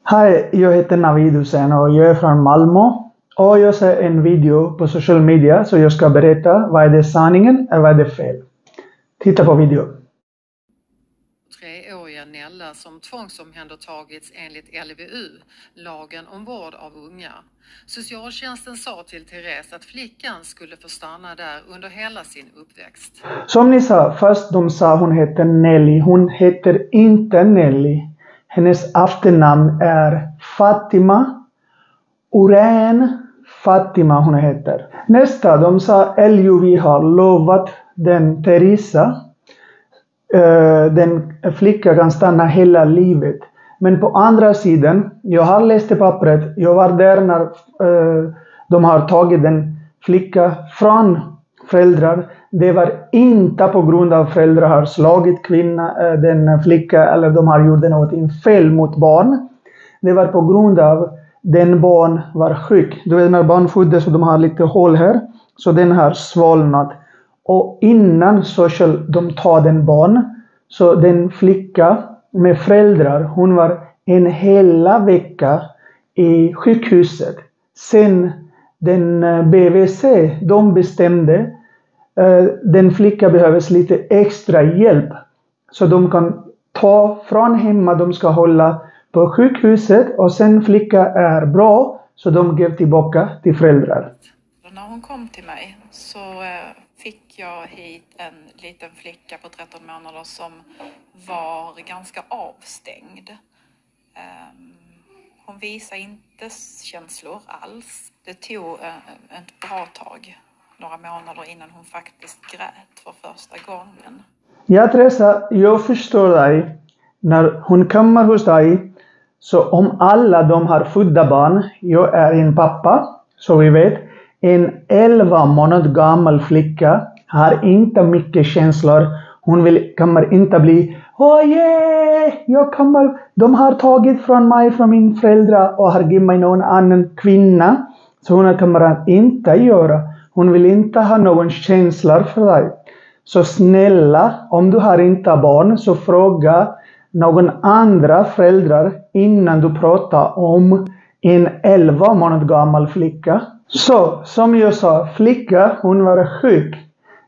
Hej, jag heter Navid Hussein och jag är från Malmö. Och jag ser en video på social media så jag ska berätta vad är det sanningen och vad är det fel. Titta på video. Treåriga Nella som tvångsomhändertagits enligt LVU, lagen om vård av unga. Socialtjänsten sa till Therese att flickan skulle få stanna där under hela sin uppväxt. Som ni sa, först de sa hon heter Nelly. Hon heter inte Nelly. Hennes efternamn är Fatima. Oren Fatima hon heter. Nästa, de sa LUV har lovat den Teresa. Den flicka kan stanna hela livet. Men på andra sidan, jag har läst i pappret, jag var där när de har tagit den flicka från föräldrar. Det var inte på grund av föräldrar har slagit den flicka eller de har gjort något fel mot barn. Det var på grund av den barn var sjuk. Du vet när barn föddes så de har lite hål här. Så den har svalnat. Och innan de tar den barn, så den flicka med föräldrar, hon var en hela vecka i sjukhuset. Sen den BVC, de bestämde den flicka behövs lite extra hjälp. Så de kan ta från hemma, de ska hålla på sjukhuset och sen flicka är bra så de ger tillbaka till föräldrar. När hon kom till mig så fick jag hit en liten flicka på 13 månader som var ganska avstängd. Hon visade inte känslor alls. Det tog ett bra tag, några månader innan hon faktiskt grät för första gången. Ja, Teresa, jag förstår dig. När hon kommer hos dig, så om alla de har födda barn, jag är en pappa, så vi vet, en 11 månader gammal flicka har inte mycket känslor. Hon kommer inte bli, de har tagit från mig, från min föräldrar och har gett mig någon annan kvinna. Så hon kommer inte göra. Hon vill inte ha någon känslor för dig. Så snälla, om du har inte barn så fråga någon andra föräldrar innan du pratar om en 11 månader gammal flicka. Så, som jag sa, flicka, hon var sjuk.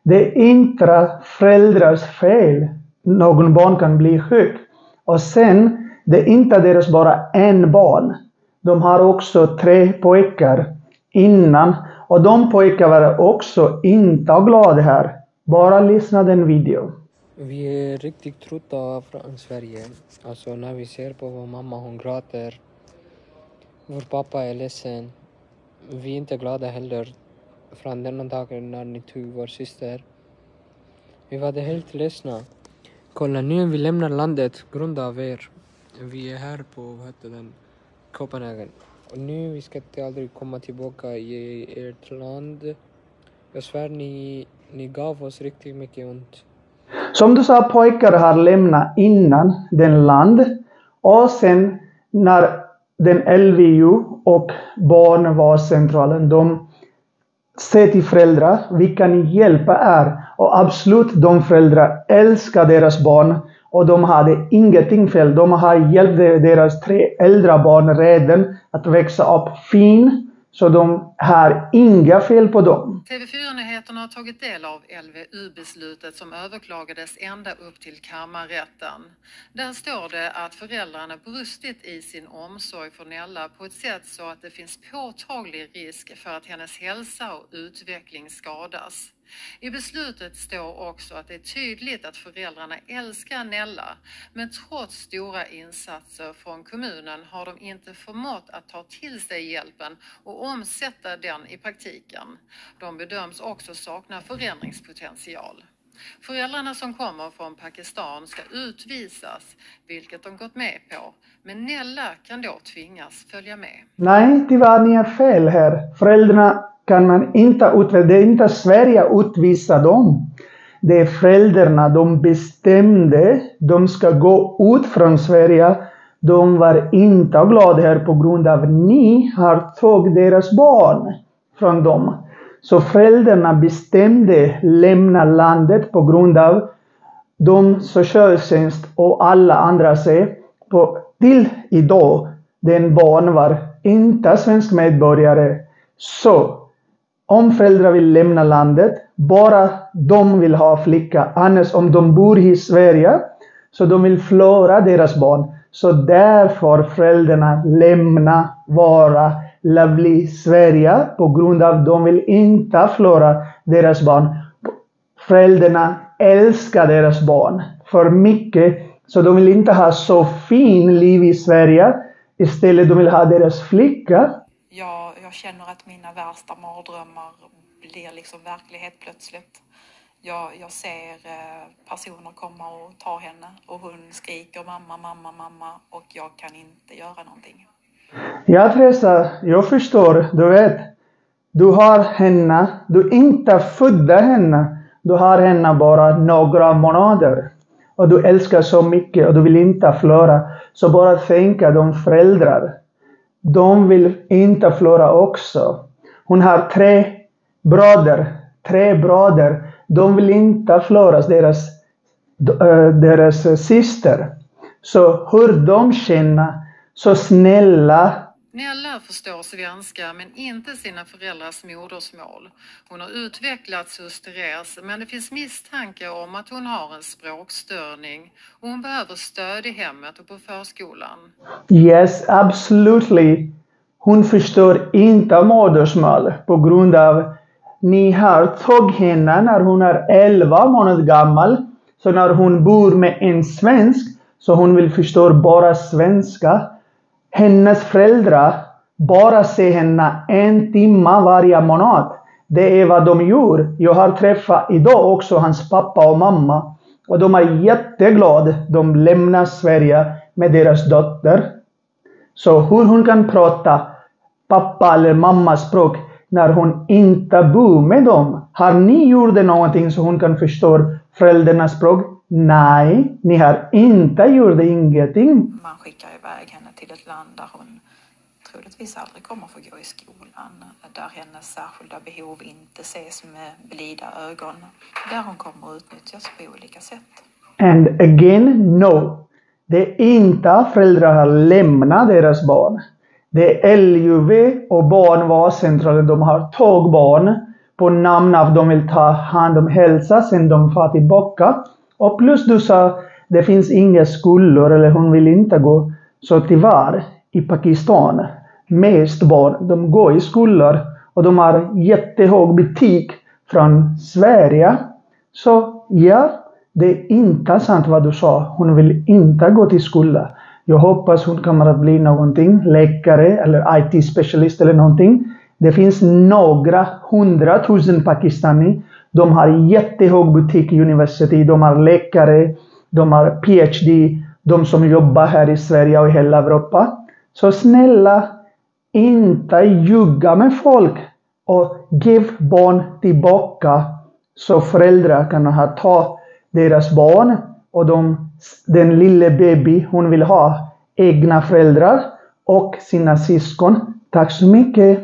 Det är inte föräldrars fel. Någon barn kan bli sjuk. Och sen, det är inte deras bara en barn. De har också 3 pojkar innan. Och de pojkar var också inte glada här. Bara lyssna den video. Vi är riktigt trötta från Sverige. Alltså när vi ser på vår mamma, hon gråter. Vår pappa är ledsen. Vi är inte glada heller från denna dagen när ni tog vår syster. Vi var helt ledsna. Kolla, nu vi lämnar landet grund av er. Vi är här på Copenhagen. Och nu vi ska aldrig komma tillbaka i ert land. Jag svär ni gav oss riktigt mycket ont. Som du sa, pojkar har lämnat innan den land. Och sen när den LVU och barnavårdscentralen, de säger till föräldrar, vi kan hjälpa er. Och absolut, de föräldrar älskar deras barn. Och de hade ingenting fel. De har hjälpt deras 3 äldre barn redan att växa upp fin. Så de har inga fel på dem. TV4-nyheterna har tagit del av LVU-beslutet som överklagades ända upp till kammarrätten. Där står det att föräldrarna brustit i sin omsorg för Nella på ett sätt så att det finns påtaglig risk för att hennes hälsa och utveckling skadas. I beslutet står också att det är tydligt att föräldrarna älskar Nella, men trots stora insatser från kommunen har de inte förmått att ta till sig hjälpen och omsätta den i praktiken. De bedöms också sakna förändringspotential. Föräldrarna som kommer från Pakistan ska utvisas, vilket de gått med på, men Nella kan då tvingas följa med. Nej, tyvärr ni är fel här. Föräldrarna kan man inte utvisa. Det är inte Sverige utvisa dem. Det är föräldrarna, de bestämde. De ska gå ut från Sverige. De var inte glada här på grund av ni har tagit deras barn från dem. Så föräldrarna bestämde lämna landet på grund av de socialtjänst och alla andra säger till idag den barn var inte svensk medborgare. Så om föräldrar vill lämna landet, bara de vill ha flicka. Annars om de bor i Sverige, så de vill förlora deras barn. Så därför föräldrarna lämna vara lovlig i Sverige på grund av att de vill inte förlora deras barn. Föräldrarna älskar deras barn för mycket, så de vill inte ha så fin liv i Sverige. Istället de vill ha deras flicka. Jag känner att mina värsta mardrömmar blir liksom verklighet plötsligt. Jag ser personer komma och ta henne och hon skriker mamma, mamma, mamma och jag kan inte göra någonting. Ja, Teresa, jag förstår. Du vet, du har henne, du inte födde henne. Du har henne bara några månader. Och du älskar så mycket och du vill inte förlora. Så bara tänka de föräldrar. De vill inte förlora också. Hon har tre bröder. De vill inte förlora deras syster. Så hur de känner, så snälla. Nella förstår svenska men inte sina föräldrars modersmål. Hon har utvecklats hos Therese, men det finns misstanke om att hon har en språkstörning och hon behöver stöd i hemmet och på förskolan. Yes, absolutely. Hon förstår inte modersmål på grund av ni har tagit henne när hon är 11 månader gammal. Så när hon bor med en svensk, så hon vill förstå bara svenska. Hennes föräldrar bara ser henne 1 timme varje månad. Det är vad de gör. Jag har träffat idag också hans pappa och mamma. Och de är jätteglada. De lämnar Sverige med deras dotter. Så hur hon kan prata pappa eller mammas språk när hon inte bor med dem. Har ni gjort någonting så hon kan förstå föräldrarnas språk? Nej, ni har inte gjort ingenting. Man skickar iväg henne till ett land där hon troligtvis aldrig kommer få gå i skolan. Där hennes särskilda behov inte ses med blida ögon. Där hon kommer utnyttjas på olika sätt. And again, no. Det är inte föräldrar har lämnat deras barn. Det är LUV och barnvårdscentralen. De har tagit barn på namn av de vill ta hand om hälsa sen de får tillbaka. Och plus du sa, det finns inga skolor eller hon vill inte gå. Så tyvärr i Pakistan, mest barn, de går i skolor och de har jättehög betyg från Sverige. Så ja, det är inte sant vad du sa. Hon vill inte gå till skolan. Jag hoppas hon kommer att bli någonting, läkare eller IT-specialist eller någonting. Det finns några 100 000 pakistani. De har jättehög betyg i universitet. De har läkare, de har PhD, de som jobbar här i Sverige och i hela Europa. Så snälla, inte ljuga med folk och ge barn tillbaka så föräldrar kan ta deras barn och den lilla baby hon vill ha egna föräldrar och sina syskon. Tack så mycket.